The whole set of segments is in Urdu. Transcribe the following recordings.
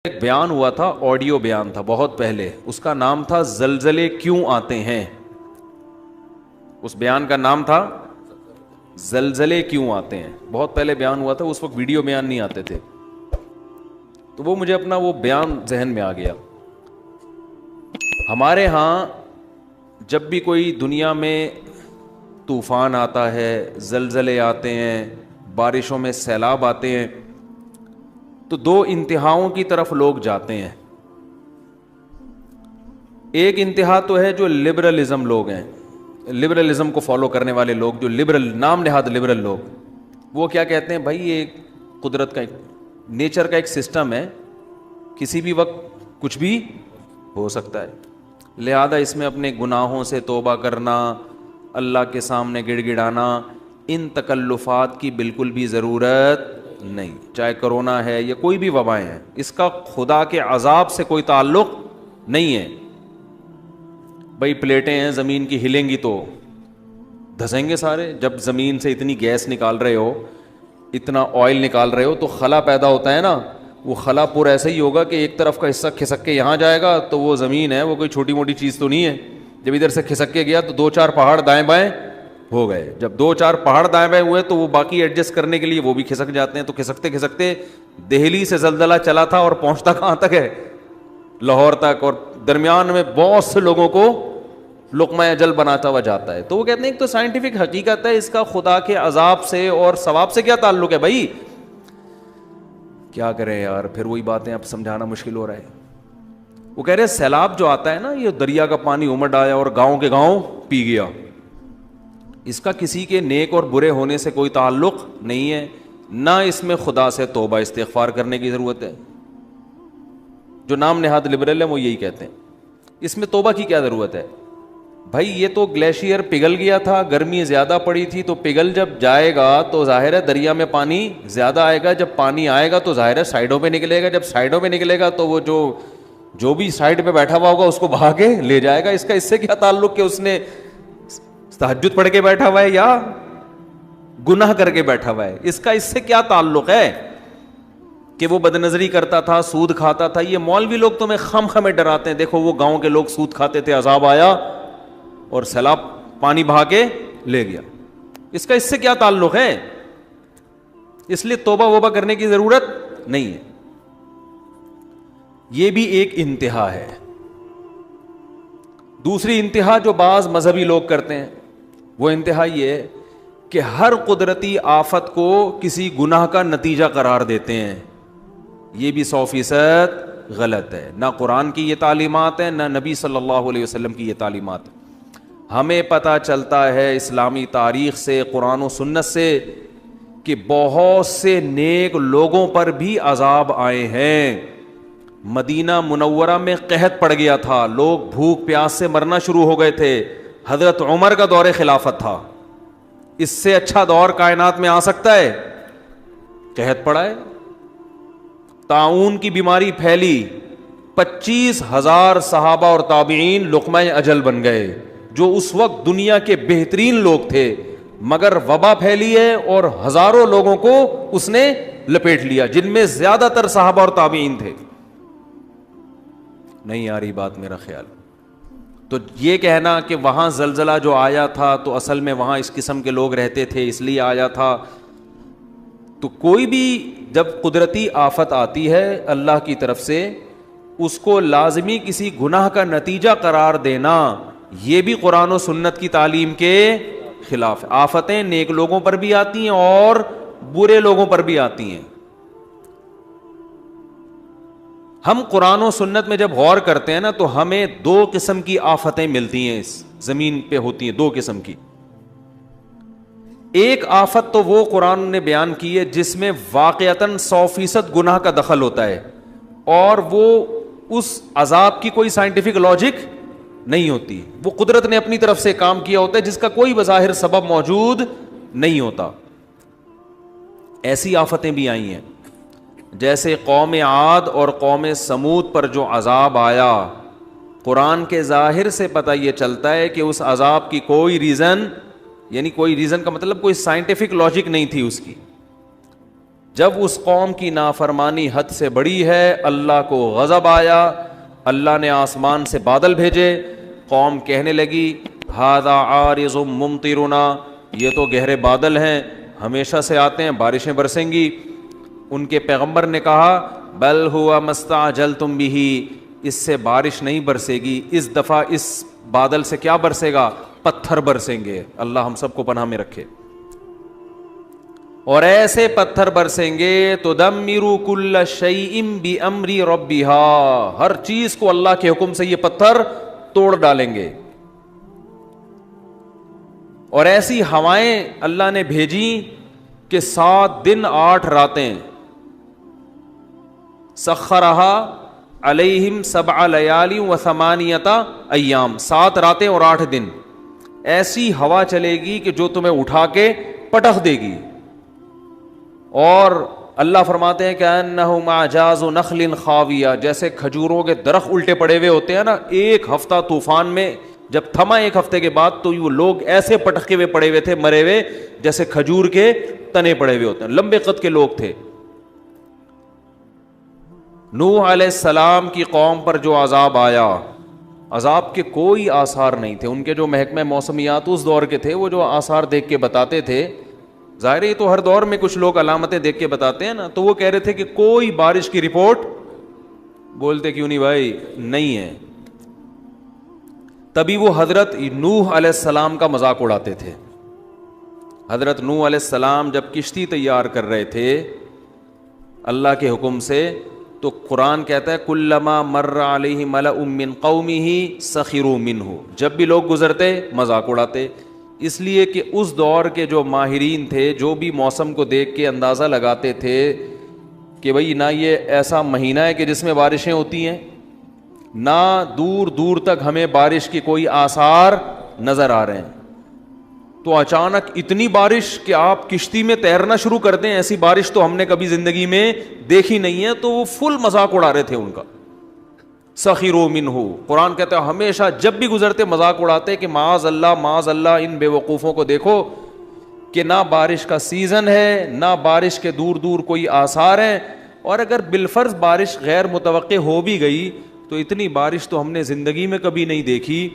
ایک بیان ہوا تھا، آڈیو بیان تھا بہت پہلے، اس کا نام تھا زلزلے کیوں آتے ہیں۔ اس بیان کا نام تھا زلزلے کیوں آتے ہیں، بہت پہلے بیان ہوا تھا، اس وقت ویڈیو بیان نہیں آتے تھے، تو وہ مجھے اپنا وہ بیان ذہن میں آ گیا۔ ہمارے ہاں جب بھی کوئی دنیا میں طوفان آتا ہے، زلزلے آتے ہیں، بارشوں میں سیلاب آتے ہیں، تو دو انتہاؤں کی طرف لوگ جاتے ہیں۔ ایک انتہا تو ہے جو لبرلزم لوگ ہیں، لبرلزم کو فالو کرنے والے لوگ، جو لبرل نام نہاد لبرل لوگ، وہ کیا کہتے ہیں، بھائی یہ قدرت کا نیچر کا ایک سسٹم ہے، کسی بھی وقت کچھ بھی ہو سکتا ہے، لہذا اس میں اپنے گناہوں سے توبہ کرنا، اللہ کے سامنے گڑ گڑانا، ان تکلفات کی بالکل بھی ضرورت نہیں، چاہے کرونا ہے یا کوئی بھی وبائیں ہیں، اس کا خدا کے عذاب سے کوئی تعلق نہیں ہے۔ بھائی پلیٹیں ہیں زمین کی، ہلیں گی تو دھسیں گے سارے، جب زمین سے اتنی گیس نکال رہے ہو، اتنا آئل نکال رہے ہو، تو خلا پیدا ہوتا ہے نا، وہ خلا پور ایسا ہی ہوگا کہ ایک طرف کا حصہ کھسک کے یہاں جائے گا، تو وہ زمین ہے وہ کوئی چھوٹی موٹی چیز تو نہیں ہے، جب ادھر سے کھسک کے گیا تو دو چار پہاڑ دائیں بائیں ہو گئے، جب دو چار پہاڑ دائیں بائیں ہوئے تو وہ باقی ایڈجسٹ کرنے کے لیے وہ بھی کھسک جاتے ہیں، تو کھسکتے کھسکتے دہلی سے زلزلہ چلا تھا اور پہنچتا کہاں تک ہے، لاہور تک، اور درمیان میں بہت سے لوگوں کو لقمہ اجل بناتا ہوا جاتا ہے۔ تو وہ کہتے ہیں کہ تو سائنٹیفک حقیقت ہے، اس کا خدا کے عذاب سے اور ثواب سے کیا تعلق ہے بھائی؟ کیا کریں یار، پھر وہی باتیں اب سمجھانا مشکل ہو رہا ہے۔ وہ کہہ رہے سیلاب جو آتا ہے نا، یہ دریا کا پانی امڑ آیا اور گاؤں کے گاؤں پی گیا، اس کا کسی کے نیک اور برے ہونے سے کوئی تعلق نہیں ہے، نہ اس میں خدا سے توبہ استغفار کرنے کی ضرورت ہے۔ جو نام نہاد لبرل ہیں وہ یہی کہتے ہیں، اس میں توبہ کی کیا ضرورت ہے بھائی؟ یہ تو گلیشیئر پگھل گیا تھا، گرمی زیادہ پڑی تھی، تو پگھل جب جائے گا تو ظاہر ہے دریا میں پانی زیادہ آئے گا، جب پانی آئے گا تو ظاہر ہے سائڈوں پہ نکلے گا، جب سائڈوں پہ نکلے گا تو وہ جو بھی سائڈ پہ بیٹھا ہوا ہوگا اس کو بہا کے لے جائے گا۔ اس سے کیا تعلق کہ اس نے تہجد پڑھ کے بیٹھا ہوا ہے یا گناہ کر کے بیٹھا ہوا ہے، اس سے کیا تعلق ہے کہ وہ بد نظری کرتا تھا، سود کھاتا تھا؟ یہ مولوی لوگ تمہیں خم خمے ڈراتے ہیں، دیکھو وہ گاؤں کے لوگ سود کھاتے تھے، عذاب آیا اور سیلاب پانی بہا کے لے گیا، اس سے کیا تعلق ہے؟ اس لیے توبہ ووبہ کرنے کی ضرورت نہیں ہے۔ یہ بھی ایک انتہا ہے۔ دوسری انتہا جو بعض مذہبی لوگ کرتے ہیں، وہ انتہا یہ ہے کہ ہر قدرتی آفت کو کسی گناہ کا نتیجہ قرار دیتے ہیں۔ یہ بھی 100% غلط ہے، نہ قرآن کی یہ تعلیمات ہے، نہ نبی صلی اللہ علیہ وسلم کی یہ تعلیمات ہے۔ ہمیں پتہ چلتا ہے اسلامی تاریخ سے، قرآن و سنت سے، کہ بہت سے نیک لوگوں پر بھی عذاب آئے ہیں۔ مدینہ منورہ میں قحط پڑ گیا تھا، لوگ بھوک پیاس سے مرنا شروع ہو گئے تھے، حضرت عمر کا دور خلافت تھا، اس سے اچھا دور کائنات میں آ سکتا ہے؟ قحط پڑا ہے، طاعون کی بیماری پھیلی، 25,000 صحابہ اور تابعین لقمہ اجل بن گئے، جو اس وقت دنیا کے بہترین لوگ تھے، مگر وبا پھیلی ہے اور ہزاروں لوگوں کو اس نے لپیٹ لیا، جن میں زیادہ تر صحابہ اور تابعین تھے۔ نہیں آ رہی بات میرا خیال؟ تو یہ کہنا کہ وہاں زلزلہ جو آیا تھا تو اصل میں وہاں اس قسم کے لوگ رہتے تھے اس لیے آیا تھا، تو کوئی بھی جب قدرتی آفت آتی ہے اللہ کی طرف سے، اس کو لازمی کسی گناہ کا نتیجہ قرار دینا، یہ بھی قرآن و سنت کی تعلیم کے خلاف ہے۔ آفتیں نیک لوگوں پر بھی آتی ہیں اور برے لوگوں پر بھی آتی ہیں۔ ہم قرآن و سنت میں جب غور کرتے ہیں نا، تو ہمیں 2 قسم کی آفتیں ملتی ہیں، اس زمین پہ ہوتی ہیں 2 قسم کی۔ ایک آفت تو وہ قرآن نے بیان کی ہے جس میں واقعتاً 100% گناہ کا دخل ہوتا ہے، اور وہ اس عذاب کی کوئی سائنٹیفک لاجک نہیں ہوتی، وہ قدرت نے اپنی طرف سے کام کیا ہوتا ہے جس کا کوئی بظاہر سبب موجود نہیں ہوتا۔ ایسی آفتیں بھی آئی ہیں، جیسے قوم عاد اور قوم سمود پر جو عذاب آیا، قرآن کے ظاہر سے پتہ یہ چلتا ہے کہ اس عذاب کی کوئی ریزن، یعنی کوئی ریزن کا مطلب کوئی سائنٹیفک لاجک نہیں تھی اس کی، جب اس قوم کی نافرمانی حد سے بڑی ہے اللہ کو غضب آیا, اللہ نے آسمان سے بادل بھیجے, قوم کہنے لگی ھذا عارض ممطرنا, یہ تو گہرے بادل ہیں, ہمیشہ سے آتے ہیں, بارشیں برسیں گی. ان کے پیغمبر نے کہا بل ہوا مستعجلتم بہ, اس سے بارش نہیں برسے گی, اس دفعہ اس بادل سے کیا برسے گا, پتھر برسیں گے. اللہ ہم سب کو پناہ میں رکھے. اور ایسے پتھر برسیں گے تدمر کل شیء بامر ربها, ہر چیز کو اللہ کے حکم سے یہ پتھر توڑ ڈالیں گے. اور ایسی ہوائیں اللہ نے بھیجی کہ 7 دن 8 راتیں, سخرہا علیہم 7 لیال و 8 ایام, 7 راتیں اور 8 دن ایسی ہوا چلے گی کہ جو تمہیں اٹھا کے پٹخ دے گی. اور اللہ فرماتے ہیں کہ انہم اعجاز نخل خاویہ, جیسے کھجوروں کے درخت الٹے پڑے ہوئے ہوتے ہیں نا, ایک ہفتہ طوفان میں جب تھما, 1 ہفتے کے بعد تو وہ لوگ ایسے پٹکے ہوئے پڑے ہوئے تھے, مرے ہوئے, جیسے کھجور کے تنے پڑے ہوئے ہوتے ہیں. لمبے قد کے لوگ تھے. نوح علیہ السلام کی قوم پر جو عذاب آیا, عذاب کے کوئی آثار نہیں تھے. ان کے جو محکمہ موسمیات اس دور کے تھے, وہ جو آثار دیکھ کے بتاتے تھے, ظاہر ہے تو ہر دور میں کچھ لوگ علامتیں دیکھ کے بتاتے ہیں نا, تو وہ کہہ رہے تھے کہ کوئی بارش کی رپورٹ, بولتے کیوں نہیں بھائی, نہیں ہے. تبھی وہ حضرت نوح علیہ السلام کا مذاق اڑاتے تھے. حضرت نوح علیہ السلام جب کشتی تیار کر رہے تھے اللہ کے حکم سے, تو قرآن کہتا ہے کلما مر علیہ ملأ من قومہ سخروا منہ, جب بھی لوگ گزرتے مذاق اڑاتے. اس لیے کہ اس دور کے جو ماہرین تھے, جو بھی موسم کو دیکھ کے اندازہ لگاتے تھے کہ بھئی نہ یہ ایسا مہینہ ہے کہ جس میں بارشیں ہوتی ہیں, نہ دور دور تک ہمیں بارش کی کوئی آثار نظر آ رہے ہیں, تو اچانک اتنی بارش کہ آپ کشتی میں تیرنا شروع کر دیں, ایسی بارش تو ہم نے کبھی زندگی میں دیکھی نہیں ہے. تو وہ فل مذاق اڑا رہے تھے ان کا. سخروا منہ, قرآن کہتا ہے ہمیشہ جب بھی گزرتے مذاق اڑاتے کہ معاذ اللہ ان بے وقوفوں کو دیکھو کہ نہ بارش کا سیزن ہے, نہ بارش کے دور دور کوئی آثار ہیں, اور اگر بالفرض بارش غیر متوقع ہو بھی گئی تو اتنی بارش تو ہم نے زندگی میں کبھی نہیں دیکھی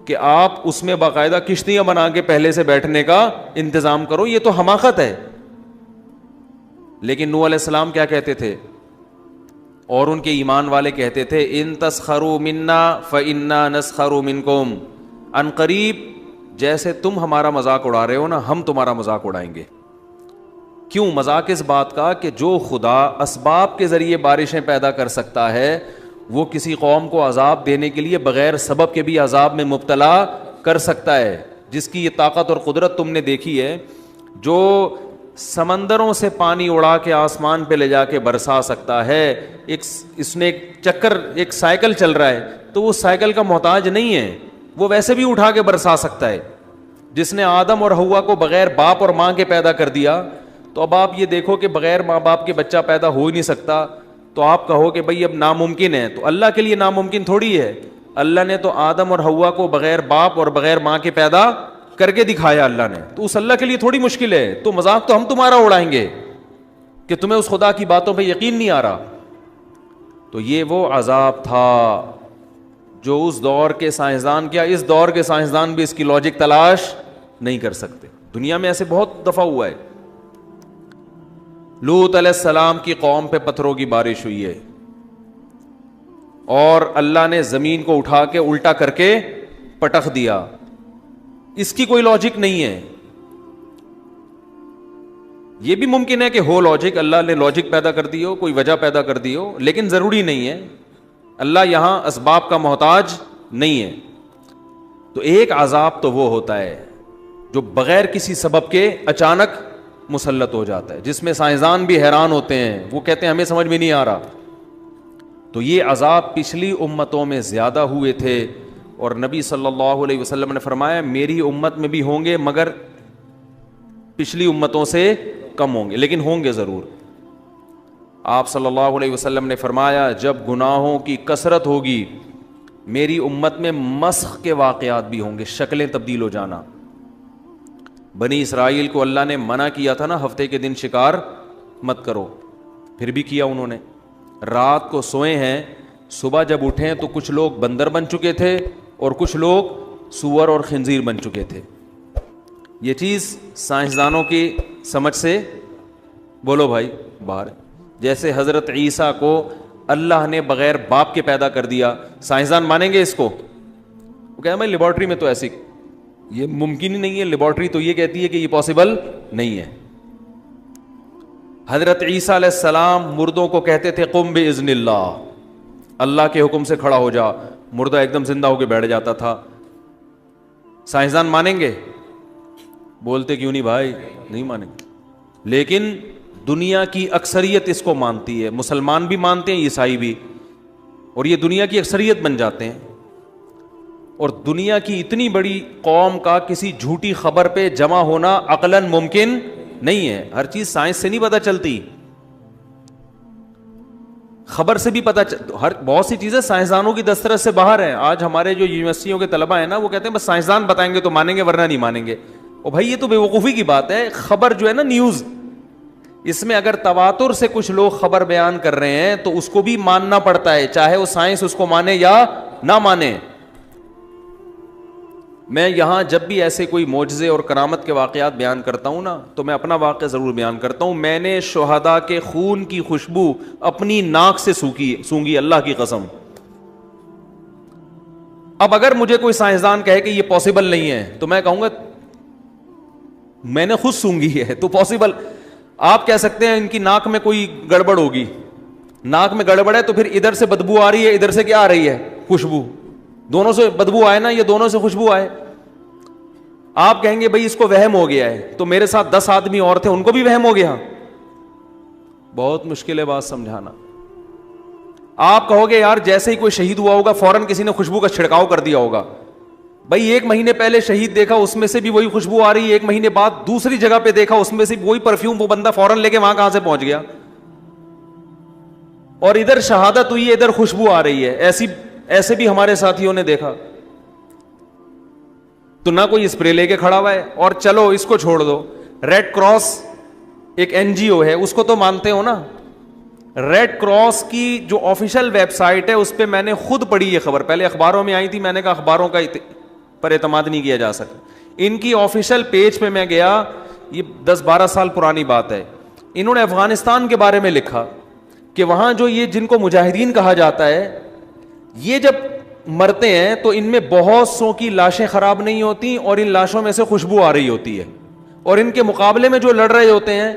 کہ آپ اس میں باقاعدہ کشتیاں بنا کے پہلے سے بیٹھنے کا انتظام کرو, یہ تو حماقت ہے. لیکن نوح علیہ السلام کیا کہتے تھے, اور ان کے ایمان والے کہتے تھے ان تسخروا منا فانا نسخر منکم, ان قریب جیسے تم ہمارا مذاق اڑا رہے ہو نا, ہم تمہارا مذاق اڑائیں گے. کیوں مذاق اس بات کا کہ جو خدا اسباب کے ذریعے بارشیں پیدا کر سکتا ہے, وہ کسی قوم کو عذاب دینے کے لیے بغیر سبب کے بھی عذاب میں مبتلا کر سکتا ہے. جس کی یہ طاقت اور قدرت تم نے دیکھی ہے, جو سمندروں سے پانی اڑا کے آسمان پہ لے جا کے برسا سکتا ہے. اس نے ایک چکر, ایک سائیکل چل رہا ہے, تو وہ سائیکل کا محتاج نہیں ہے, وہ ویسے بھی اٹھا کے برسا سکتا ہے. جس نے آدم اور حوا کو بغیر باپ اور ماں کے پیدا کر دیا, تو اب آپ یہ دیکھو کہ بغیر ماں باپ کے بچہ پیدا ہو ہی نہیں سکتا. تو آپ کہو کہ بھئی اب ناممکن ہے, تو اللہ کے لیے ناممکن تھوڑی ہے. اللہ نے تو آدم اور حوا کو بغیر باپ اور بغیر ماں کے پیدا کر کے دکھایا اللہ نے, تو اس اللہ کے لیے تھوڑی مشکل ہے. تو مذاق تو ہم تمہارا اڑائیں گے کہ تمہیں اس خدا کی باتوں پہ یقین نہیں آ رہا. تو یہ وہ عذاب تھا جو اس دور کے سائنسدان, کیا اس دور کے سائنسدان بھی اس کی لاجک تلاش نہیں کر سکتے. دنیا میں ایسے بہت دفعہ ہوا ہے. لوط علیہ السلام کی قوم پہ پتھروں کی بارش ہوئی ہے, اور اللہ نے زمین کو اٹھا کے الٹا کر کے پٹخ دیا. اس کی کوئی لاجک نہیں ہے. یہ بھی ممکن ہے کہ ہو لاجک, اللہ نے لاجک پیدا کر دی ہو, کوئی وجہ پیدا کر دی ہو, لیکن ضروری نہیں ہے. اللہ یہاں اسباب کا محتاج نہیں ہے. تو ایک عذاب تو وہ ہوتا ہے جو بغیر کسی سبب کے اچانک مسلط ہو جاتا ہے, جس میں سائنسدان بھی حیران ہوتے ہیں, وہ کہتے ہیں ہمیں سمجھ میں نہیں آ رہا. تو یہ عذاب پچھلی امتوں میں زیادہ ہوئے تھے, اور نبی صلی اللہ علیہ وسلم نے فرمایا میری امت میں بھی ہوں گے مگر پچھلی امتوں سے کم ہوں گے, لیکن ہوں گے ضرور. آپ صلی اللہ علیہ وسلم نے فرمایا جب گناہوں کی کثرت ہوگی میری امت میں مسخ کے واقعات بھی ہوں گے, شکلیں تبدیل ہو جانا. بنی اسرائیل کو اللہ نے منع کیا تھا نا ہفتے کے دن شکار مت کرو. پھر بھی کیا انہوں نے. رات کو سوئے ہیں, صبح جب اٹھیں تو کچھ لوگ بندر بن چکے تھے اور کچھ لوگ سور اور خنزیر بن چکے تھے. یہ چیز سائنسدانوں کی سمجھ سے بولو بھائی باہر. جیسے حضرت عیسیٰ کو اللہ نے بغیر باپ کے پیدا کر دیا, سائنسدان مانیں گے اس کو؟ وہ کہتے ہیں بھائی لیبارٹری میں تو ایسی, یہ ممکن ہی نہیں ہے, لیبارٹری تو یہ کہتی ہے کہ یہ پاسبل نہیں ہے. حضرت عیسیٰ علیہ السلام مردوں کو کہتے تھے قم باذن اللہ, اللہ کے حکم سے کھڑا ہو جا, مردہ ایک دم زندہ ہو کے بیٹھ جاتا تھا. سائنسدان مانیں گے؟ بولتے کیوں نہیں بھائی, نہیں مانیں گے. لیکن دنیا کی اکثریت اس کو مانتی ہے, مسلمان بھی مانتے ہیں, عیسائی بھی, اور یہ دنیا کی اکثریت بن جاتے ہیں. اور دنیا کی اتنی بڑی قوم کا کسی جھوٹی خبر پہ جمع ہونا عقلاً ممکن نہیں ہے. ہر چیز سائنس سے نہیں پتہ چلتی, خبر سے بھی بہت سی چیزیں سائنسدانوں کی دسترس سے باہر ہیں. آج ہمارے جو یونیورسٹیوں کے طلبہ ہیں نا, وہ کہتے ہیں بس سائنسدان بتائیں گے تو مانیں گے ورنہ نہیں مانیں گے. اور بھائی یہ تو بے وقوفی کی بات ہے. خبر جو ہے نا, نیوز, اس میں اگر تواتر سے کچھ لوگ خبر بیان کر رہے ہیں تو اس کو بھی ماننا پڑتا ہے, چاہے وہ سائنس اس کو مانے یا نہ مانے. میں یہاں جب بھی ایسے کوئی معجزے اور کرامت کے واقعات بیان کرتا ہوں نا, تو میں اپنا واقعہ ضرور بیان کرتا ہوں. میں نے شہداء کے خون کی خوشبو اپنی ناک سے سونگی, اللہ کی قسم. اب اگر مجھے کوئی سائنسدان کہے کہ یہ پاسبل نہیں ہے تو میں کہوں گا میں نے خود سونگی ہے تو پاسبل. آپ کہہ سکتے ہیں ان کی ناک میں کوئی گڑبڑ ہوگی, ناک میں گڑبڑ ہے تو پھر ادھر سے بدبو آ رہی ہے, ادھر سے کیا آ رہی ہے, خوشبو. دونوں سے بدبو آئے نا, یہ دونوں سے خوشبو آئے. آپ کہیں گے بھئی اس کو وہم ہو گیا ہے, تو میرے ساتھ 10 آدمی اور تھے, ان کو بھی وہم ہو گیا. بہت مشکل ہے بات سمجھانا. آپ کہو گے یار جیسے ہی کوئی شہید ہوا ہوگا فوراً کسی نے خوشبو کا چھڑکاؤ کر دیا ہوگا. بھئی 1 مہینے پہلے شہید دیکھا, اس میں سے بھی وہی خوشبو آ رہی ہے, 1 مہینے بعد دوسری جگہ پہ دیکھا, اس میں سے وہی پرفیوم, وہ بندہ فوراً لے کے وہاں کہاں سے پہنچ گیا. اور ادھر شہادت ہوئی ہے, ادھر خوشبو آ رہی ہے. ایسے بھی ہمارے ساتھیوں نے دیکھا. تو نہ کوئی اسپرے لے کے کھڑا ہوا ہے. اور چلو اس کو چھوڑ دو, ریڈ کراس ایک NGO ہے, اس کو تو مانتے ہو نا. ریڈ کراس کی جو آفیشیل ویب سائٹ ہے اس پہ میں نے خود پڑھی یہ خبر, پہلے اخباروں میں آئی تھی, میں نے کہا اخباروں کا پر اعتماد نہیں کیا جا سکتا. ان کی آفیشیل پیج پہ میں گیا, یہ 10-12 سال پرانی بات ہے. انہوں نے افغانستان کے بارے میں لکھا کہ وہاں جو یہ جن کو مجاہدین کہا جاتا ہے, یہ جب مرتے ہیں تو ان میں بہت سو کی لاشیں خراب نہیں ہوتی اور ان لاشوں میں سے خوشبو آ رہی ہوتی ہے, اور ان کے مقابلے میں جو لڑ رہے ہوتے ہیں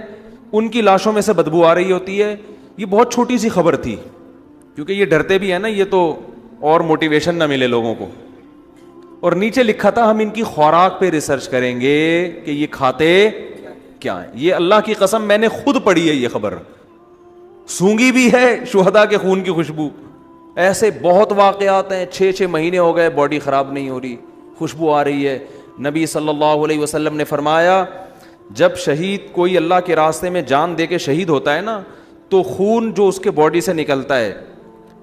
ان کی لاشوں میں سے بدبو آ رہی ہوتی ہے. یہ بہت چھوٹی سی خبر تھی, کیونکہ یہ ڈرتے بھی ہیں نا, یہ تو اور موٹیویشن نہ ملے لوگوں کو. اور نیچے لکھا تھا ہم ان کی خوراک پہ ریسرچ کریں گے کہ یہ کھاتے کیا ہیں. یہ اللہ کی قسم میں نے خود پڑھی ہے یہ خبر, سونگی بھی ہے شہداء کے خون کی خوشبو. ایسے بہت واقعات ہیں, 6 مہینے ہو گئے باڈی خراب نہیں ہو رہی, خوشبو آ رہی ہے. نبی صلی اللہ علیہ وسلم نے فرمایا جب شہید کوئی اللہ کے راستے میں جان دے کے شہید ہوتا ہے نا, تو خون جو اس کے باڈی سے نکلتا ہے,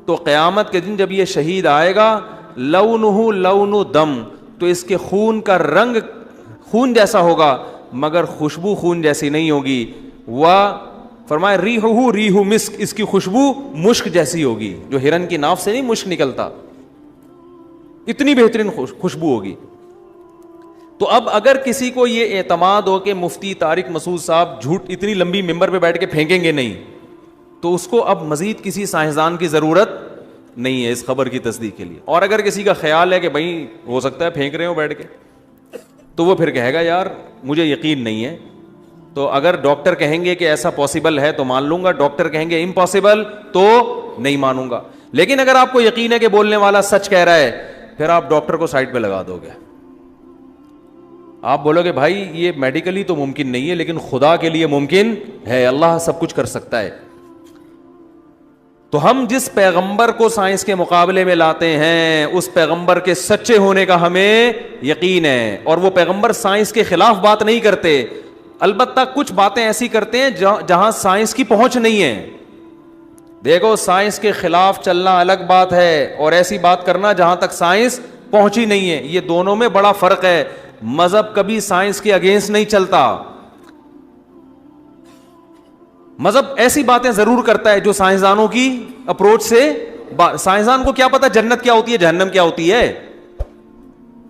تو قیامت کے دن جب یہ شہید آئے گا, لونہ لون دم, تو اس کے خون کا رنگ خون جیسا ہوگا مگر خوشبو خون جیسی نہیں ہوگی. فرمایا ریحہ ریح مسک, اس کی خوشبو مشک جیسی ہوگی, جو ہرن کی ناف سے نہیں مشک نکلتا, اتنی بہترین خوشبو ہوگی. تو اب اگر کسی کو یہ اعتماد ہو کہ مفتی طارق مسعود صاحب جھوٹ اتنی لمبی ممبر پہ بیٹھ کے پھینکیں گے نہیں, تو اس کو اب مزید کسی سائنسدان کی ضرورت نہیں ہے اس خبر کی تصدیق کے لیے. اور اگر کسی کا خیال ہے کہ بھائی ہو سکتا ہے پھینک رہے ہو بیٹھ کے, تو وہ پھر کہے گا یار مجھے یقین نہیں ہے. تو اگر ڈاکٹر کہیں گے کہ ایسا پاسبل ہے تو مان لوں گا, ڈاکٹر کہیں گے امپاسبل تو نہیں مانوں گا. لیکن اگر آپ کو یقین ہے کہ بولنے والا سچ کہہ رہا ہے, پھر آپ ڈاکٹر کو سائڈ پہ لگا دو گے. آپ بولو گے بھائی یہ میڈیکلی تو ممکن نہیں ہے لیکن خدا کے لیے ممکن ہے, اللہ سب کچھ کر سکتا ہے. تو ہم جس پیغمبر کو سائنس کے مقابلے میں لاتے ہیں اس پیغمبر کے سچے ہونے کا ہمیں یقین ہے, اور وہ پیغمبر سائنس کے خلاف بات نہیں کرتے. البتہ کچھ باتیں ایسی کرتے ہیں جہاں سائنس کی پہنچ نہیں ہے. دیکھو سائنس کے خلاف چلنا الگ بات ہے اور ایسی بات کرنا جہاں تک سائنس پہنچی نہیں ہے, یہ دونوں میں بڑا فرق ہے. مذہب کبھی سائنس کے اگینسٹ نہیں چلتا. مذہب ایسی باتیں ضرور کرتا ہے جو سائنسدانوں کی اپروچ سے، سائنسدان کو کیا پتا جنت کیا ہوتی ہے، جہنم کیا ہوتی ہے،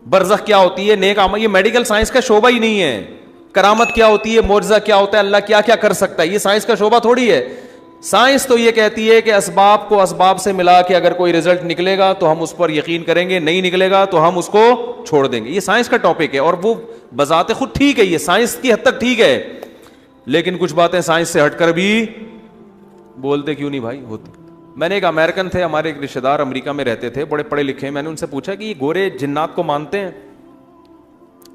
برزخ کیا ہوتی ہے، نیک عمل، یہ میڈیکل سائنس کا شعبہ ہی نہیں ہے. کرامت کیا ہوتی ہے، معجزہ کیا ہوتا ہے، اللہ کیا کیا کر سکتا ہے، یہ سائنس کا شعبہ تھوڑی ہے. سائنس تو یہ کہتی ہے کہ اسباب کو اسباب سے ملا کے اگر کوئی رزلٹ نکلے گا تو ہم اس پر یقین کریں گے، نہیں نکلے گا تو ہم اس کو چھوڑ دیں گے. یہ سائنس کا ٹاپک ہے اور وہ بذات خود ٹھیک ہے، یہ سائنس کی حد تک ٹھیک ہے، لیکن کچھ باتیں سائنس سے ہٹ کر بھی بولتے کیوں نہیں بھائی ہوتی. میں نے ایک امریکن تھے ہمارے ایک رشتے دار امریکہ میں رہتے تھے، بڑے پڑھے لکھے، میں نے ان سے پوچھا کہ یہ گورے جنات کو مانتے ہیں؟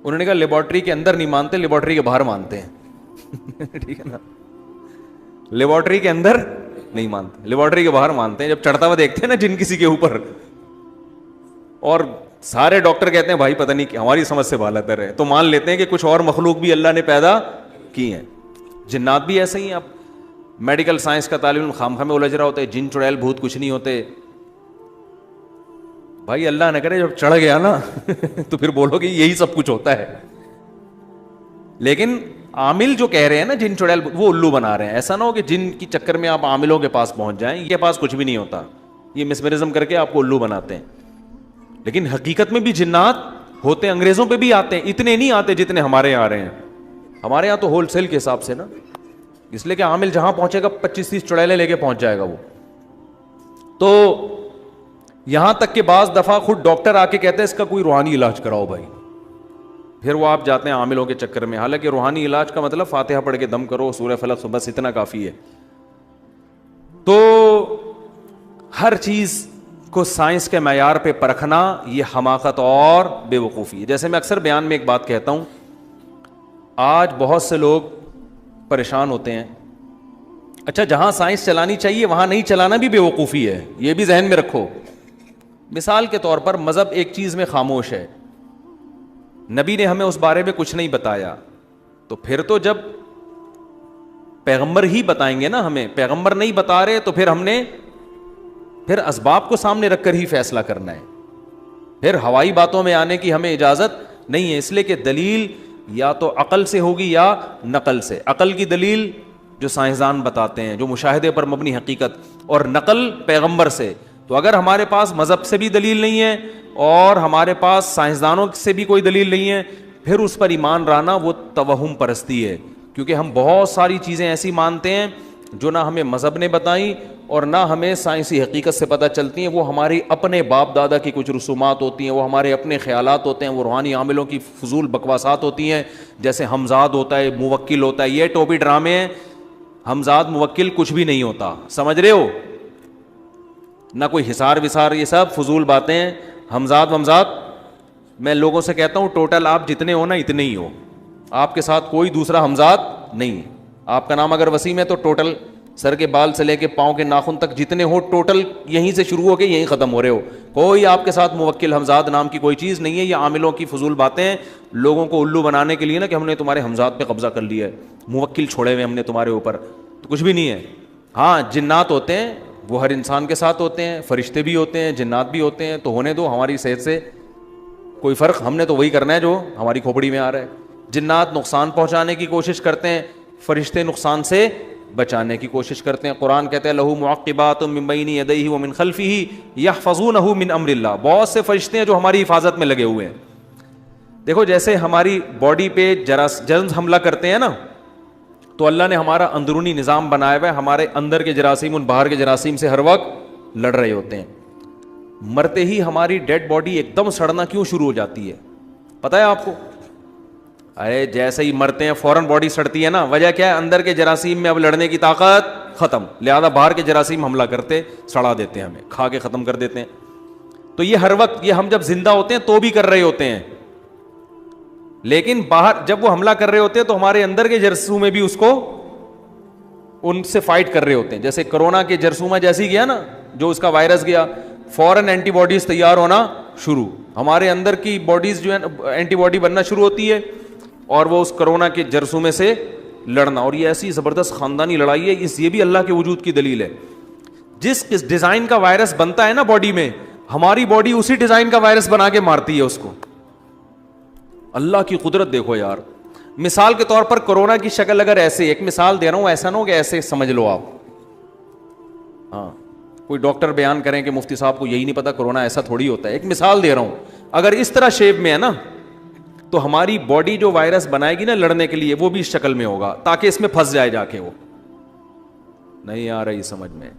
انہوں نے کہا لیبارٹری کے اندر نہیں مانتے، لیبارٹری کے باہر مانتے ہیں. ٹھیک ہے نا، لیبارٹری کے اندر نہیں مانتے، لیبارٹری کے باہر مانتے ہیں. جب چڑھتا ہوا دیکھتے ہیں نا جن کسی کے اوپر، اور سارے ڈاکٹر کہتے ہیں بھائی پتہ نہیں ہماری سمجھ سے بالاتر ہے، تو مان لیتے ہیں کہ کچھ اور مخلوق بھی اللہ نے پیدا کی ہیں. جنات بھی ایسے ہی ہیں. اب میڈیکل سائنس کا طالب علم خام خواہ میں الجھ رہا ہوتا ہے، جن چڑیل بھوت کچھ نہیں ہوتے. بھائی اللہ نہ کرے جب چڑھ گیا نا تو پھر بولو کہ یہی سب کچھ ہوتا ہے. لیکن عامل جو کہہ رہے ہیں نا جن چڑیل، وہ الو بنا رہے ہیں. ایسا نہ ہو کہ جن کی چکر میں آپ عاملوں کے پاس پہنچ جائیں، یہ پاس کچھ بھی نہیں ہوتا، یہ مسمرزم کر کے آپ کو الو بناتے ہیں. لیکن حقیقت میں بھی جنات ہوتے ہیں، انگریزوں پہ بھی آتے ہیں، اتنے نہیں آتے جتنے ہمارے یہاں آ رہے ہیں. ہمارے یہاں تو ہول سیل کے حساب سے نا، اس لیے کہ عامل جہاں پہنچے گا 25-30 چڑیلیں لے کے پہنچ جائے گا وہ. تو یہاں تک کہ بعض دفعہ خود ڈاکٹر آ کے کہتے ہیں اس کا کوئی روحانی علاج کراؤ بھائی. پھر وہ آپ جاتے ہیں عاملوں کے چکر میں. حالانکہ روحانی علاج کا مطلب فاتحہ پڑھ کے دم کرو، سورہ فلق، بس اتنا کافی ہے. تو ہر چیز کو سائنس کے معیار پہ پرکھنا یہ حماقت اور بے وقوفی ہے. جیسے میں اکثر بیان میں ایک بات کہتا ہوں، آج بہت سے لوگ پریشان ہوتے ہیں. اچھا جہاں سائنس چلانی چاہیے وہاں نہیں چلانا بھی بے وقوفی ہے، یہ بھی ذہن میں رکھو. مثال کے طور پر مذہب ایک چیز میں خاموش ہے، نبی نے ہمیں اس بارے میں کچھ نہیں بتایا، تو پھر تو جب پیغمبر ہی بتائیں گے نا ہمیں، پیغمبر نہیں بتا رہے تو پھر ہم نے پھر اسباب کو سامنے رکھ کر ہی فیصلہ کرنا ہے. پھر ہوائی باتوں میں آنے کی ہمیں اجازت نہیں ہے، اس لیے کہ دلیل یا تو عقل سے ہوگی یا نقل سے. عقل کی دلیل جو سائنسدان بتاتے ہیں، جو مشاہدے پر مبنی حقیقت، اور نقل پیغمبر سے. تو اگر ہمارے پاس مذہب سے بھی دلیل نہیں ہے اور ہمارے پاس سائنسدانوں سے بھی کوئی دلیل نہیں ہے، پھر اس پر ایمان لانا وہ توہم پرستی ہے. کیونکہ ہم بہت ساری چیزیں ایسی مانتے ہیں جو نہ ہمیں مذہب نے بتائیں اور نہ ہمیں سائنسی حقیقت سے پتہ چلتی ہیں. وہ ہماری اپنے باپ دادا کی کچھ رسومات ہوتی ہیں، وہ ہمارے اپنے خیالات ہوتے ہیں، وہ روحانی عاملوں کی فضول بکواسات ہوتی ہیں. جیسے ہمزاد ہوتا ہے، موکل ہوتا ہے، یہ ٹوپی ڈرامے ہیں. ہمزاد موکل کچھ بھی نہیں ہوتا، سمجھ رہے ہو؟ نہ کوئی حصار وسار، یہ سب فضول باتیں ہیں. ہمزاد ومزاد میں لوگوں سے کہتا ہوں ٹوٹل آپ جتنے ہو نا اتنے ہی ہو، آپ کے ساتھ کوئی دوسرا ہمزاد نہیں. آپ کا نام اگر وسیم ہے تو ٹوٹل سر کے بال سے لے کے پاؤں کے ناخن تک جتنے ہو ٹوٹل یہیں سے شروع ہو کے یہیں ختم ہو رہے ہو. کوئی آپ کے ساتھ موکل ہمزاد نام کی کوئی چیز نہیں ہے. یہ عاملوں کی فضول باتیں ہیں لوگوں کو الو بنانے کے لیے نا، کہ ہم نے تمہارے ہمزاد پہ قبضہ کر لیا ہے، موکل چھوڑے ہوئے ہم نے تمہارے اوپر. تو کچھ بھی نہیں ہے. ہاں جنات ہوتے ہیں، وہ ہر انسان کے ساتھ ہوتے ہیں، فرشتے بھی ہوتے ہیں، جنات بھی ہوتے ہیں. تو ہونے دو، ہماری صحت سے کوئی فرق، ہم نے تو وہی کرنا ہے جو ہماری کھوپڑی میں آ رہا ہے. جنات نقصان پہنچانے کی کوشش کرتے ہیں، فرشتے نقصان سے بچانے کی کوشش کرتے ہیں. قرآن کہتے ہیں لہو معقبات من بین یدیہ ومن خلفہ یحفظونہ من امر اللہ. بہت سے فرشتے ہیں جو ہماری حفاظت میں لگے ہوئے ہیں. دیکھو جیسے ہماری باڈی پہ جرمز حملہ کرتے ہیں نا، تو اللہ نے ہمارا اندرونی نظام بنایا ہوا ہے. ہمارے اندر کے جراثیم ان باہر کے جراثیم سے ہر وقت لڑ رہے ہوتے ہیں. مرتے ہی ہماری ڈیڈ باڈی ایک دم سڑنا کیوں شروع ہو جاتی ہے پتہ ہے آپ کو؟ ارے جیسے ہی مرتے ہیں فوراً باڈی سڑتی ہے نا. وجہ کیا ہے؟ اندر کے جراثیم میں اب لڑنے کی طاقت ختم، لہذا باہر کے جراثیم حملہ کرتے، سڑا دیتے ہیں، ہمیں کھا کے ختم کر دیتے ہیں. تو یہ ہر وقت، یہ ہم جب زندہ ہوتے ہیں تو بھی کر رہے ہوتے ہیں، لیکن باہر جب وہ حملہ کر رہے ہوتے ہیں تو ہمارے اندر کے جراثیم بھی اس کو ان سے فائٹ کر رہے ہوتے ہیں. جیسے کرونا کے جرثومہ جیسی گیا نا، جو اس کا وائرس گیا، فوراً اینٹی باڈیز تیار ہونا شروع. ہمارے اندر کی باڈیز جو ہے اینٹی باڈی بننا شروع ہوتی ہے اور وہ اس کرونا کے جرثومے سے لڑنا. اور یہ ایسی زبردست خاندانی لڑائی ہے، یہ بھی اللہ کے وجود کی دلیل ہے. جس ڈیزائن کا وائرس بنتا ہے نا باڈی میں، ہماری باڈی اسی ڈیزائن کا وائرس بنا کے مارتی ہے اس کو. اللہ کی قدرت دیکھو یار. مثال کے طور پر کورونا کی شکل اگر ایسے، ایک مثال دے رہا ہوں، ایسا نہ ہو کہ ایسے سمجھ لو آپ. ہاں کوئی ڈاکٹر بیان کریں کہ مفتی صاحب کو یہی نہیں پتا کورونا ایسا تھوڑی ہوتا ہے. ایک مثال دے رہا ہوں، اگر اس طرح شیپ میں ہے نا تو ہماری باڈی جو وائرس بنائے گی نا لڑنے کے لیے وہ بھی اس شکل میں ہوگا تاکہ اس میں پھنس جائے جا کے. وہ نہیں آ رہی سمجھ میں.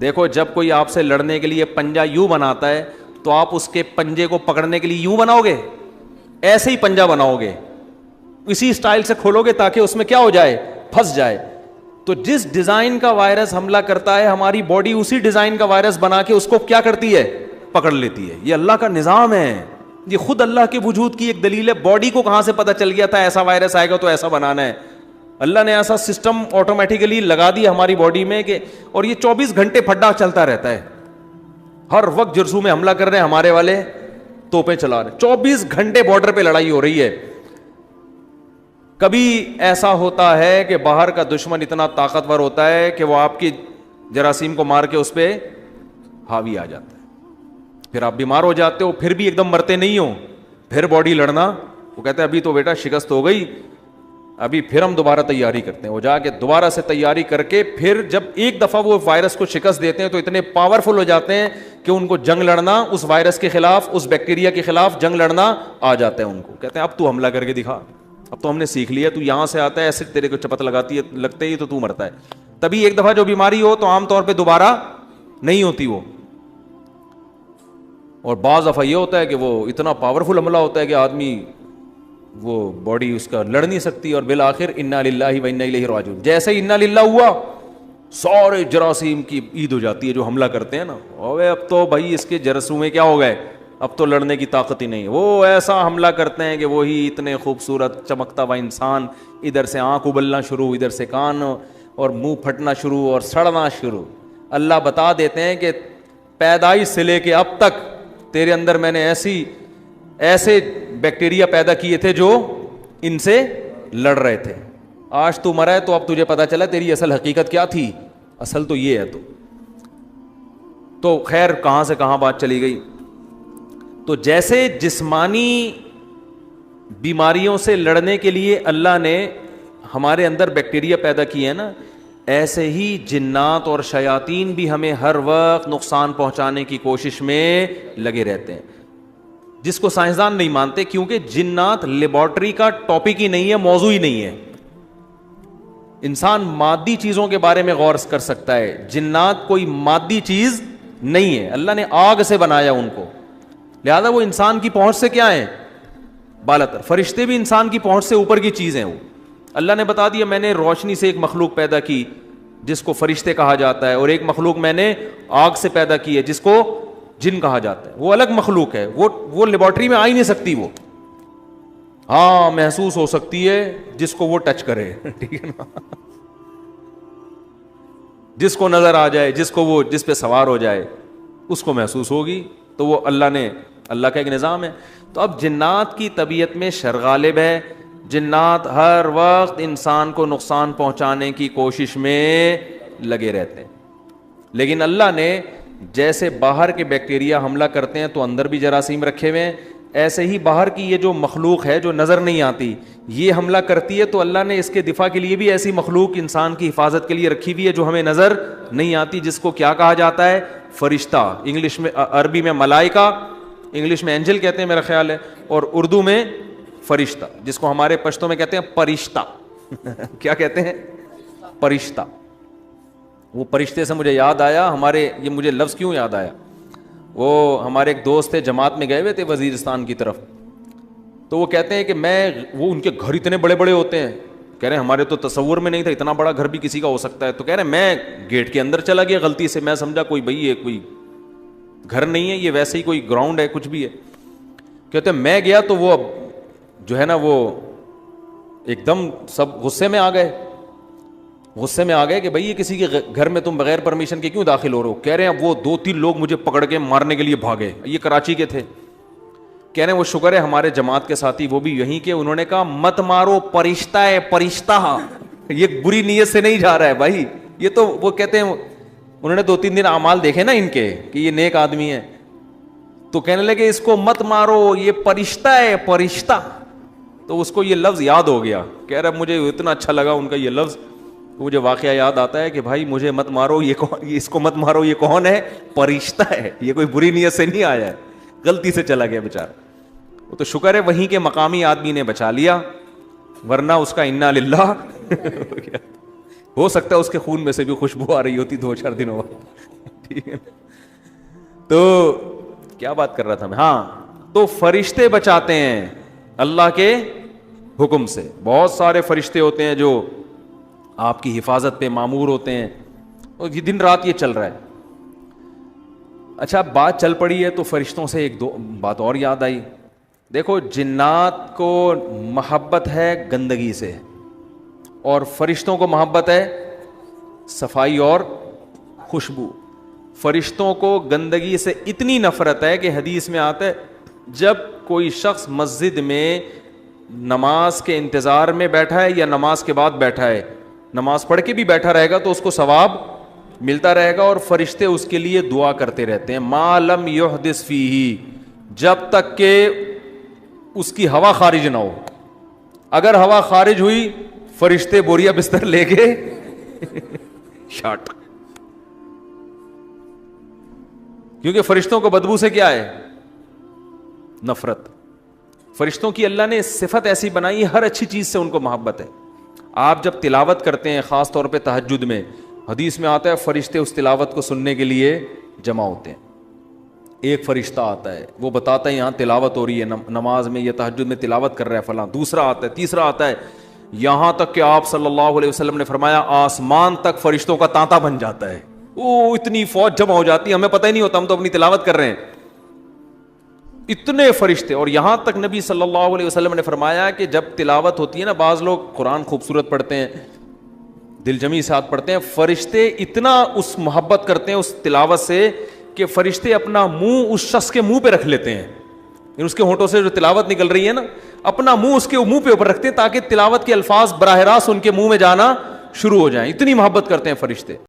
دیکھو جب کوئی آپ سے لڑنے کے لیے پنجہ یوں بناتا ہے تو آپ اس کے پنجے کو پکڑنے کے لیے یوں بناؤ گے، ایسے ہی پنجہ بناؤ گے، اسی سٹائل سے کھولو گے تاکہ اس میں کیا ہو جائے، پھنس جائے. تو جس ڈیزائن کا وائرس حملہ کرتا ہے ہماری باڈی اسی ڈیزائن کا وائرس بنا کے اس کو کیا کرتی ہے، پکڑ لیتی ہے. یہ اللہ کا نظام ہے، یہ خود اللہ کے وجود کی ایک دلیل ہے. باڈی کو کہاں سے پتہ چل گیا تھا ایسا وائرس آئے گا تو ایسا بنانا ہے؟ اللہ نے ایسا سسٹم آٹومیٹیکلی لگا دیا ہماری باڈی میں کہ، اور یہ 24 گھنٹے پھڈا چلتا رہتا ہے. ہر وقت جرسوں میں حملہ کر رہے ہیں ہمارے والے، توپیں چلا رہے ہیں، 24 گھنٹے بارڈر پہ لڑائی ہو رہی ہے. کبھی ایسا ہوتا ہے کہ باہر کا دشمن اتنا طاقتور ہوتا ہے کہ وہ آپ کی جراثیم کو مار کے اس پہ حاوی آ جاتا ہے، پھر آپ بیمار ہو جاتے ہو، پھر بھی ایک دم مرتے نہیں ہو، پھر باڈی لڑنا. وہ کہتے ہیں ابھی تو بیٹا شکست ہو گئی، ابھی پھر ہم دوبارہ تیاری کرتے ہیں. وہ جا کے دوبارہ سے تیاری کر کے پھر جب ایک دفعہ وہ وائرس کو شکست دیتے ہیں تو اتنے پاورفل ہو جاتے ہیں کہ ان کو جنگ لڑنا اس وائرس کے خلاف، اس بیکٹیریا کے خلاف جنگ لڑنا آ جاتا ہے ان کو. کہتے ہیں اب تو حملہ کر کے دکھا، اب تو ہم نے سیکھ لیا، تو یہاں سے آتا ہے ایسے تیرے کو چپت لگاتی ہے، لگتے ہی تو مرتا ہے. تبھی ایک دفعہ جو بیماری ہو تو عام طور پہ دوبارہ نہیں ہوتی وہ. اور بعض دفعہ یہ ہوتا ہے کہ وہ اتنا پاورفل حملہ ہوتا ہے کہ آدمی وہ باڈی اس کا لڑ نہیں سکتی، اور بالآخر انا للہ و انا الیہ راجعون. جیسے انا للہ ہوا سارے جراثیم کی عید ہو جاتی ہے جو حملہ کرتے ہیں نا. اوے اب تو بھائی اس کے جرثومے میں کیا ہو گئے، اب تو لڑنے کی طاقت ہی نہیں. وہ ایسا حملہ کرتے ہیں کہ وہی اتنے خوبصورت چمکتا ہوا انسان، ادھر سے آنکھ ابلنا شروع، ادھر سے کان اور منہ پھٹنا شروع اور سڑنا شروع. اللہ بتا دیتے ہیں کہ پیدائش سے لے کے اب تک تیرے اندر میں نے ایسے بیکٹیریا پیدا کیے تھے جو ان سے لڑ رہے تھے. آج تو مرا ہے تو اب تجھے پتا چلا تیری اصل حقیقت کیا تھی، اصل تو یہ ہے. تو خیر کہاں سے کہاں بات چلی گئی. تو جیسے جسمانی بیماریوں سے لڑنے کے لیے اللہ نے ہمارے اندر بیکٹیریا پیدا کیے ہیں نا، ایسے ہی جنات اور شیاطین بھی ہمیں ہر وقت نقصان پہنچانے کی کوشش میں لگے رہتے ہیں، جس کو سائنسدان نہیں مانتے، کیونکہ جنات لیبارٹری کا ٹاپک ہی نہیں ہے، موضوع ہی نہیں ہے. انسان مادی چیزوں کے بارے میں غور کر سکتا ہے، جنات کوئی مادی چیز نہیں ہے. اللہ نے آگ سے بنایا ان کو، لہذا وہ انسان کی پہنچ سے کیا ہیں، بالاتر. فرشتے بھی انسان کی پہنچ سے اوپر کی چیز ہیں. وہ اللہ نے بتا دیا میں نے روشنی سے ایک مخلوق پیدا کی جس کو فرشتے کہا جاتا ہے، اور ایک مخلوق میں نے آگ سے پیدا کی ہے جس کو جن کہا جاتا ہے. وہ الگ مخلوق ہے، وہ لیبارٹری میں آ ہی نہیں سکتی. وہ ہاں محسوس ہو سکتی ہے جس کو وہ ٹچ کرے، ٹھیک ہے نا، جس کو نظر آ جائے، جس پہ سوار ہو جائے اس کو محسوس ہوگی. تو وہ اللہ کا ایک نظام ہے. تو اب جنات کی طبیعت میں شر غالب ہے، جنات ہر وقت انسان کو نقصان پہنچانے کی کوشش میں لگے رہتے ہیں. لیکن اللہ نے جیسے باہر کے بیکٹیریا حملہ کرتے ہیں تو اندر بھی جراثیم رکھے ہوئے ہیں، ایسے ہی باہر کی یہ جو مخلوق ہے جو نظر نہیں آتی یہ حملہ کرتی ہے، تو اللہ نے اس کے دفاع کے لیے بھی ایسی مخلوق انسان کی حفاظت کے لیے رکھی ہوئی ہے جو ہمیں نظر نہیں آتی، جس کو کیا کہا جاتا ہے، فرشتہ. انگلش میں، عربی میں ملائکہ، انگلش میں اینجل کہتے ہیں میرا خیال ہے، اور اردو میں فرشتہ، جس کو ہمارے پشتوں میں کہتے ہیں پرشتہ. کیا کہتے ہیں، پرشتہ. وہ پرشتے سے مجھے یاد آیا، یہ مجھے لفظ کیوں یاد آیا، وہ ہمارے ایک دوست تھے جماعت میں گئے ہوئے تھے وزیرستان کی طرف، تو وہ کہتے ہیں کہ وہ ان کے گھر اتنے بڑے بڑے ہوتے ہیں، کہہ رہے ہیں ہمارے تو تصور میں نہیں تھا اتنا بڑا گھر بھی کسی کا ہو سکتا ہے. تو کہہ رہے ہیں میں گیٹ کے اندر چلا گیا غلطی سے، میں سمجھا یہ کوئی گھر نہیں ہے، یہ ویسے ہی کوئی گراؤنڈ ہے، کچھ بھی ہے. کہتے ہیں میں گیا تو وہ جو ہے نا وہ ایک دم سب غصے میں آ گئے کہ بھئی یہ کسی کے گھر میں تم بغیر پرمیشن کے کیوں داخل ہو رہے ہو. کہہ رہے ہیں وہ 2-3 لوگ مجھے پکڑ کے مارنے کے لیے بھاگے، یہ کراچی کے تھے. کہہ رہے ہیں وہ شکر ہے ہمارے جماعت کے ساتھی وہ بھی یہیں کے، انہوں نے کہا مت مارو، پرشتہ ہے پرشتہ، یہ بری نیت سے نہیں جا رہا ہے بھائی. یہ تو وہ کہتے ہیں انہوں نے 2-3 دن اعمال دیکھے نا ان کے کہ یہ نیک آدمی ہے، تو کہنے لگے اس کو مت مارو، یہ پرشتہ ہے پرشتہ. تو اس کو یہ لفظ یاد ہو گیا، کہہ رہا مجھے اتنا اچھا لگا ان کا یہ لفظ، مجھے واقعہ یاد آتا ہے کہ بھائی مجھے مت مارو، یہ کون، اس کو مت مارو، یہ کون ہے؟ فرشتہ ہے، یہ کوئی بری نیت سے نہیں آیا ہے، غلطی سے چلا گیا بیچارہ. وہ تو شکر ہے وہیں کے مقامی آدمی نے بچا لیا، ورنہ اس کا انا للہ ہو سکتا ہے اس کے خون میں سے بھی خوشبو آ رہی ہوتی 2-4 دنوں بعد. ٹھیک ہے، تو کیا بات کر رہا تھا میں؟ ہاں، تو فرشتے بچاتے ہیں اللہ کے حکم سے. بہت سارے فرشتے ہوتے ہیں جو آپ کی حفاظت پہ مامور ہوتے ہیں، اور یہ دن رات یہ چل رہا ہے. اچھا بات چل پڑی ہے تو فرشتوں سے ایک دو بات اور یاد آئی. دیکھو جنات کو محبت ہے گندگی سے، اور فرشتوں کو محبت ہے صفائی اور خوشبو. فرشتوں کو گندگی سے اتنی نفرت ہے کہ حدیث میں آتا ہے جب کوئی شخص مسجد میں نماز کے انتظار میں بیٹھا ہے یا نماز کے بعد بیٹھا ہے، نماز پڑھ کے بھی بیٹھا رہے گا تو اس کو ثواب ملتا رہے گا، اور فرشتے اس کے لیے دعا کرتے رہتے ہیں ما لم یحدث فیہ، جب تک کہ اس کی ہوا خارج نہ ہو. اگر ہوا خارج ہوئی فرشتے بوریا بستر لے کے شاٹ. کیونکہ فرشتوں کو بدبو سے کیا ہے؟ نفرت. فرشتوں کی اللہ نے صفت ایسی بنائی، ہر اچھی چیز سے ان کو محبت ہے. آپ جب تلاوت کرتے ہیں خاص طور پہ تہجد میں، حدیث میں آتا ہے فرشتے اس تلاوت کو سننے کے لیے جمع ہوتے ہیں. ایک فرشتہ آتا ہے وہ بتاتا ہے یہاں تلاوت ہو رہی ہے نماز میں، یہ تہجد میں تلاوت کر رہا ہے فلاں. دوسرا آتا ہے، تیسرا آتا ہے، یہاں تک کہ آپ صلی اللہ علیہ وسلم نے فرمایا آسمان تک فرشتوں کا تانتا بن جاتا ہے. وہ اتنی فوج جمع ہو جاتی ہے، ہمیں پتہ ہی نہیں ہوتا، ہم تو اپنی تلاوت کر رہے ہیں. اتنے فرشتے. اور یہاں تک نبی صلی اللہ علیہ وسلم نے فرمایا کہ جب تلاوت ہوتی ہے نا، بعض لوگ قرآن خوبصورت پڑھتے ہیں، دل جمی ساتھ پڑھتے ہیں، فرشتے اتنا اس محبت کرتے ہیں اس تلاوت سے کہ فرشتے اپنا منہ اس شخص کے منہ پہ رکھ لیتے ہیں. اس کے ہونٹوں سے جو تلاوت نکل رہی ہے نا، اپنا منہ اس کے منہ پہ اوپر رکھتے ہیں تاکہ تلاوت کے الفاظ براہ راست ان کے منہ میں جانا شروع ہو جائیں. اتنی محبت کرتے ہیں فرشتے.